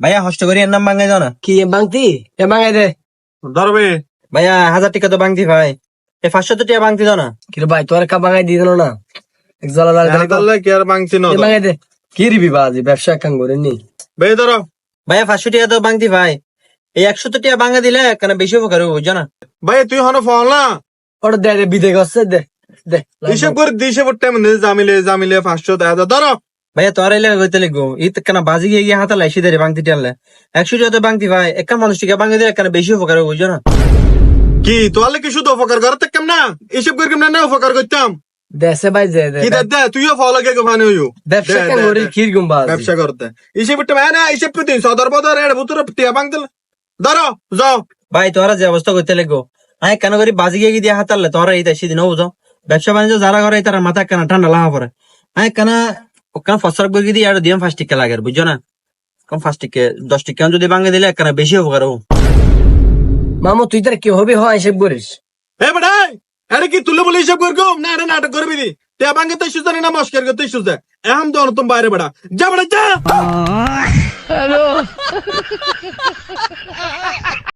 ভাইয়া হষ্ট করি এর নাম বাঙ্গাই দাও না। কি বাংতি এ বাঙাই দে ধরবে ভাইয়া 1000 টাকা তো বাংতি ভাই, 500 টাকা বাংতি দাও না। কি রে ভাই তোর কা বাঙাই দিয়ে দিল না এক জলা তাহলে কি আর বাংছি না বাঙাই দে কি রিবি বাজি ব্যবসা কাম করে নি বে ধরো ভাইয়া 500 টাকা তো বাংতি ভাই, এই 100 টাকা বাঙ্গা দিলে কেন বেশি উপকার হবে বুঝছো না। ভাই তুই হনো ফোন না ওটা দে দে বিদে গছে দে দে হিসেব করে দিছে টাইম জামিলে জামিলে 500 টাকা ধরো ভাইয়া তোর এলে কইতে লিখবো ই কেন বাজি গিয়ে গিয়ে হাতা লাইসি দেরে বাংতি টানলে 100 টাকা তো বাংতি ভাই, একটা মানুষ টাকা বাঙ্গা দিলে কেন বেশি উপকার হবে বুঝছো না। কি তোয়ালে কি শুধু উপকার করতে কেম না হিসেব করে কেম না উপকার করতাম দেশে ভাই যে দে কি দে তুইও ফলো কে ফানি হইও ব্যবসা কাম করে ক্ষীর গুম্বাজ ব্যবসা করতে হিসেব টাইম না হিসেব করে দিন সদর বদর এর ভিতরে টিয়া বাংতে ধরো যাও ভাই তোরা যে অবস্থা করতে লিখবো আমি কেন করি বাজি গিয়ে গিয়ে হাতালে তোরা এই দেশি দিন বুঝো, ব্যবসা বাণিজ্য যারা করে তারা মাথা কেন ঠান্ডা লাগা পড়ে। আমি কেন ওখানে ফসল করে দিয়ে আর দিয়ে 5 টিকা লাগে বুঝছো না, কম 5 টিকা 10 টিকা যদি বাঙ্গা দিলে কেন বেশি উপকার হবো। মামু তুই তার কি হবে হয় হিসেব করিস এ বেড়াই আরে কি তুলে বলে হিসাব করে না এটা নাটক করবি দি টিয়া বাংতে তুই সুজানি না মস্কার করতে সুজা এখন তো তুমি বাইরে বেড়া যা বেড়া যা